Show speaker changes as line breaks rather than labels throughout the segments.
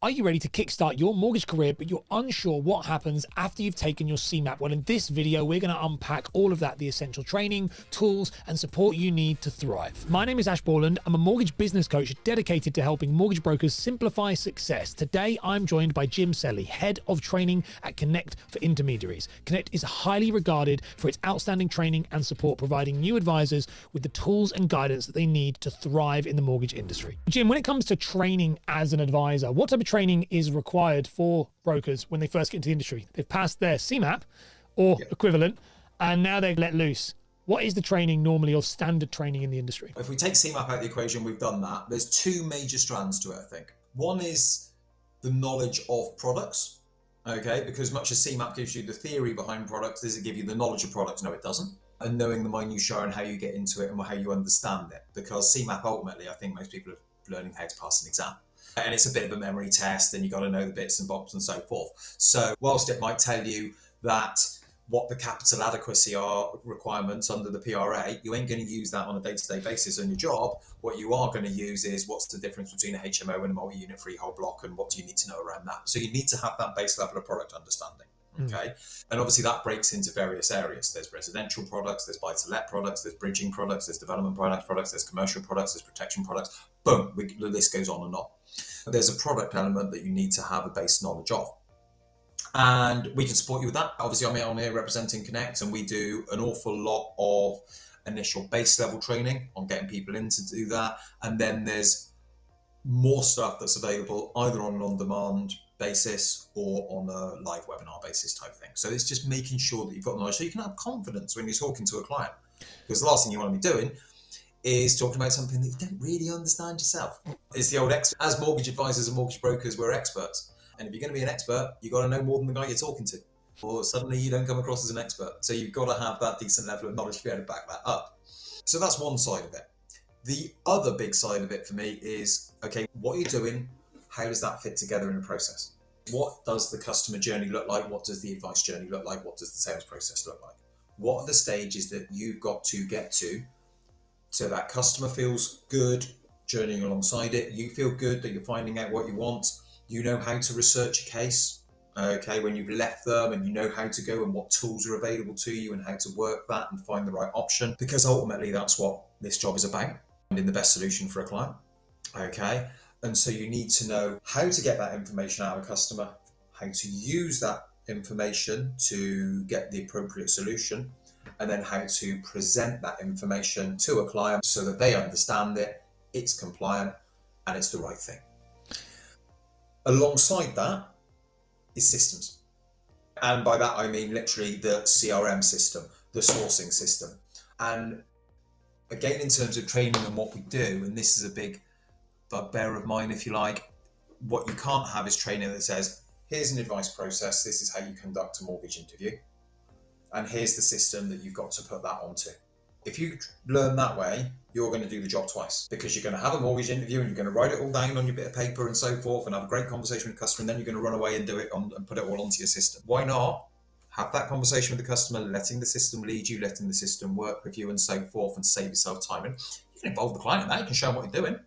Are you ready to kickstart your mortgage career, but you're unsure what happens after you've taken your CeMAP? Well, in this video, we're going to unpack all of that, the essential training, tools, and support you need to thrive. My name is Borland. I'm a mortgage business coach dedicated to helping mortgage brokers simplify success. Today, I'm joined by Jim Selly, Head of Training at Connect for Intermediaries. Connect is highly regarded for its outstanding training and support, providing new advisors with the tools and guidance that they need to thrive in the mortgage industry. Jim, when it comes to training as an advisor, what type of training is required for brokers when they first get into the industry? They've passed their CeMAP or equivalent, and now they're let loose. What is the training normally, or standard training in the industry?
If we take CeMAP out of the equation, we've done that. There's two major strands to it, I think. One is the knowledge of products, okay? Because much as CeMAP gives you the theory behind products, does it give you the knowledge of products? No, it doesn't. And knowing the minutiae and how you get into it and how you understand it. Because CeMAP, ultimately, I think most people are learning how to pass an exam. And it's a bit of a memory test, and you got to know the bits and bobs and so forth. So whilst it might tell you that what the capital adequacy are requirements under the PRA, you ain't going to use that on a day-to-day basis on your job. What you are going to use is what's the difference between a HMO and a multi-unit freehold block, and what do you need to know around that. So you need to have that base level of product understanding. Okay. And obviously that breaks into various areas. There's residential products, there's buy-to-let products, there's bridging products, there's development products, there's commercial products, there's protection products. Boom, the list goes on and on. There's a product element that you need to have a base knowledge of. And we can support you with that. Obviously, I'm here representing Connect, and we do an awful lot of initial base level training on getting people in to do that. And then there's more stuff that's available either on an on-demand basis or on a live webinar basis type thing. So it's just making sure that you've got knowledge so you can have confidence when you're talking to a client. Because the last thing you want to be doing is talking about something that you don't really understand yourself. It's the old as mortgage advisors and mortgage brokers, we're experts. And if you're going to be an expert, you've got to know more than the guy you're talking to, or suddenly you don't come across as an expert. So you've got to have that decent level of knowledge to be able to back that up. So that's one side of it. The other big side of it for me is, okay, what are you doing? How does that fit together in a process? What does the customer journey look like? What does the advice journey look like? What does the sales process look like? What are the stages that you've got to get to so that customer feels good journeying alongside it? You feel good that you're finding out what you want. You know how to research a case, okay, when you've left them, and you know how to go and what tools are available to you and how to work that and find the right option, because ultimately that's what this job is about, finding the best solution for a client, okay? And so you need to know how to get that information out of a customer, how to use that information to get the appropriate solution, and then how to present that information to a client so that they understand it, it's compliant, and it's the right thing. Alongside that is systems. And by that, I mean literally the CRM system, the sourcing system. And again, in terms of training and what we do, and this is a big bugbear of mine, if you like, what you can't have is training that says, here's an advice process, this is how you conduct a mortgage interview, and here's the system that you've got to put that onto. If you learn that way, you're going to do the job twice, because you're going to have a mortgage interview and you're going to write it all down on your bit of paper and so forth and have a great conversation with the customer, and then you're going to run away and do it and put it all onto your system. Why not have that conversation with the customer, letting the system lead you, letting the system work with you and so forth, and save yourself time? And you can involve the client in that, you can show them what you're doing.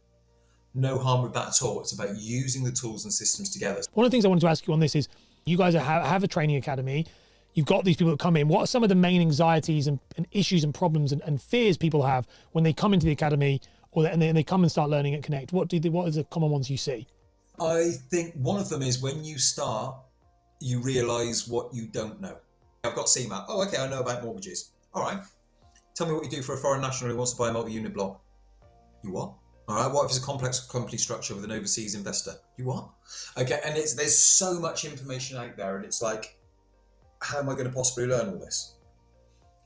No harm with that at all. It's about using the tools and systems together.
One of the things I wanted to ask you on this is, you guys have a training academy. You've got these people that come in. What are some of the main anxieties and issues and problems and fears people have when they come into the academy, and they come and start learning at Connect? What are the common ones you see?
I think one of them is when you start, you realise what you don't know. I've got CeMAP. Oh, okay, I know about mortgages. All right. Tell me what you do for a foreign national who wants to buy a multi-unit block. You what? All right, what if it's a complex company structure with an overseas investor? You what? Okay, and there's so much information out there, and it's like, how am I going to possibly learn all this?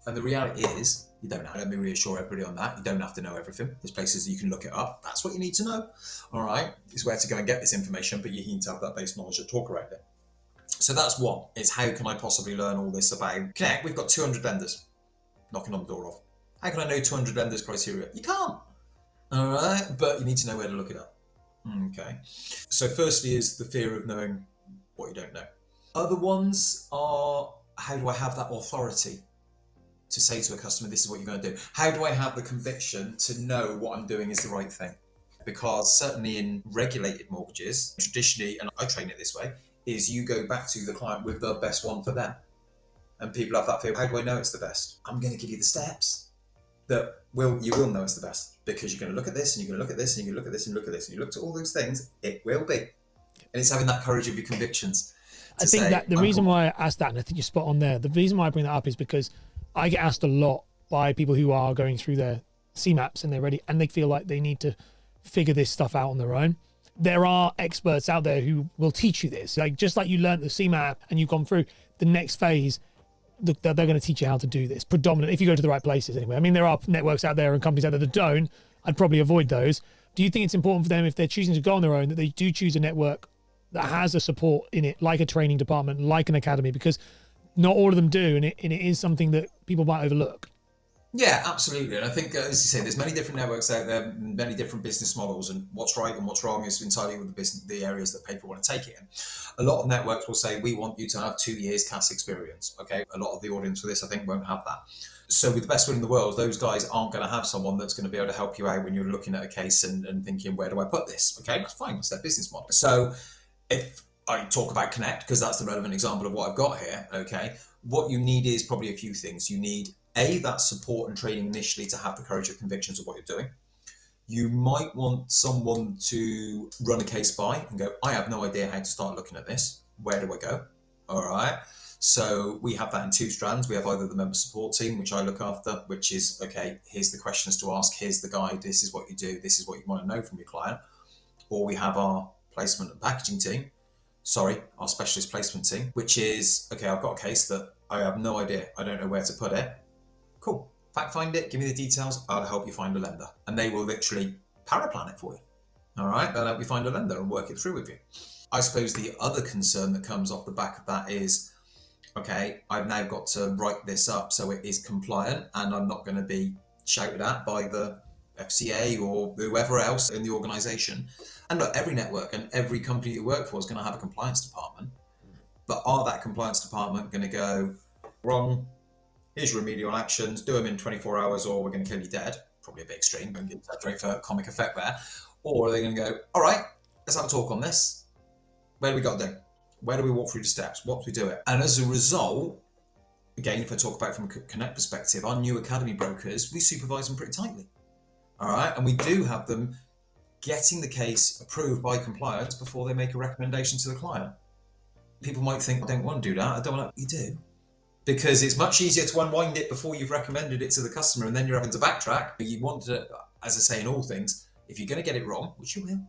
And the reality is, you don't have. Let me reassure everybody on that. You don't have to know everything. There's places that you can look it up. That's what you need to know. All right, is where to go and get this information, but you need to have that base knowledge to talk around it. So that's one. It's how can I possibly learn all this about Connect? We've got 200 lenders knocking on the door of. How can I know 200 lenders' criteria? You can't. All right, but you need to know where to look it up. Okay. So firstly is the fear of knowing what you don't know. Other ones are, how do I have that authority to say to a customer, this is what you're going to do? How do I have the conviction to know what I'm doing is the right thing? because certainly in regulated mortgages, traditionally, and I train it this way, is you go back to the client with the best one for them. And people have that fear, how do I know it's the best? I'm going to give you the steps that you will know it's the best, because you're going to look at this and you're going to look at this and you're going to look at this and look at this and you look at all those things, it will be. And it's having that courage of your convictions.
I think that the reason why I asked that, and I think you're spot on there, the reason why I bring that up is because I get asked a lot by people who are going through their CeMAPs and they're ready and they feel like they need to figure this stuff out on their own. There are experts out there who will teach you this. Like, just like you learned the CeMAP and you've gone through the next phase, they're going to teach you how to do this predominantly, if you go to the right places anyway. I mean, there are networks out there and companies out there that don't. I'd probably avoid those. Do you think it's important for them, if they're choosing to go on their own, that they do choose a network that has a support in it, like a training department, like an academy? Because not all of them do, and it is something that people might overlook.
Yeah, absolutely. And I think, as you say, there's many different networks out there, many different business models, and what's right and what's wrong is entirely with the areas that people want to take it in. A lot of networks will say, we want you to have 2 years CAS experience. Okay, a lot of the audience for this, I think, won't have that. So with the best will in the world, those guys aren't going to have someone that's going to be able to help you out when you're looking at a case and thinking, where do I put this? Okay, that's fine. That's their business model. So if I talk about Connect, because that's the relevant example of what I've got here, okay, what you need is probably a few things. You need that support and training initially to have the courage of convictions of what you're doing. You might want someone to run a case by and go, I have no idea how to start looking at this. Where do I go? All right. So we have that in 2 strands. We have either the member support team, which I look after, which is, okay, here's the questions to ask, here's the guide, this is what you do, this is what you want to know from your client. Or we have our placement and packaging team, our specialist placement team, which is, okay, I've got a case that I have no idea, I don't know where to put it. Cool, fact find it, give me the details, I'll help you find a lender. And they will literally paraplan it for you. All right, they'll help you find a lender and work it through with you. I suppose the other concern that comes off the back of that is, okay, I've now got to write this up so it is compliant and I'm not going to be shouted at by the FCA or whoever else in the organisation. And look, every network and every company you work for is going to have a compliance department. But are that compliance department going to go, wrong, here's your remedial actions, do them in 24 hours or we're going to kill you dead? Probably a bit extreme, but exaggerate for comic effect there. Or are they going to go, all right, let's have a talk on this. Where do we got to do? Where do we walk through the steps? What do we do it? And as a result, again, if I talk about from a Connect perspective, our new academy brokers, we supervise them pretty tightly. All right. And we do have them getting the case approved by compliance before they make a recommendation to the client. People might think, I don't want to do that. I don't want to. You do. Because it's much easier to unwind it before you've recommended it to the customer and then you're having to backtrack. But you want to, as I say in all things, if you're going to get it wrong, which you will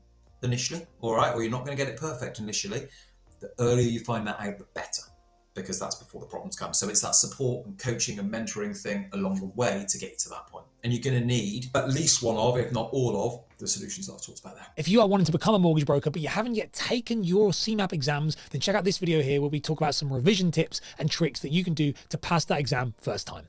initially, all right, or you're not going to get it perfect initially, the earlier you find that out, the better, because that's before the problems come. So it's that support and coaching and mentoring thing along the way to get you to that point. And you're going to need at least one of, if not all of, the solutions that I've talked about there.
If you are wanting to become a mortgage broker, but you haven't yet taken your CeMAP exams, then check out this video here where we talk about some revision tips and tricks that you can do to pass that exam first time.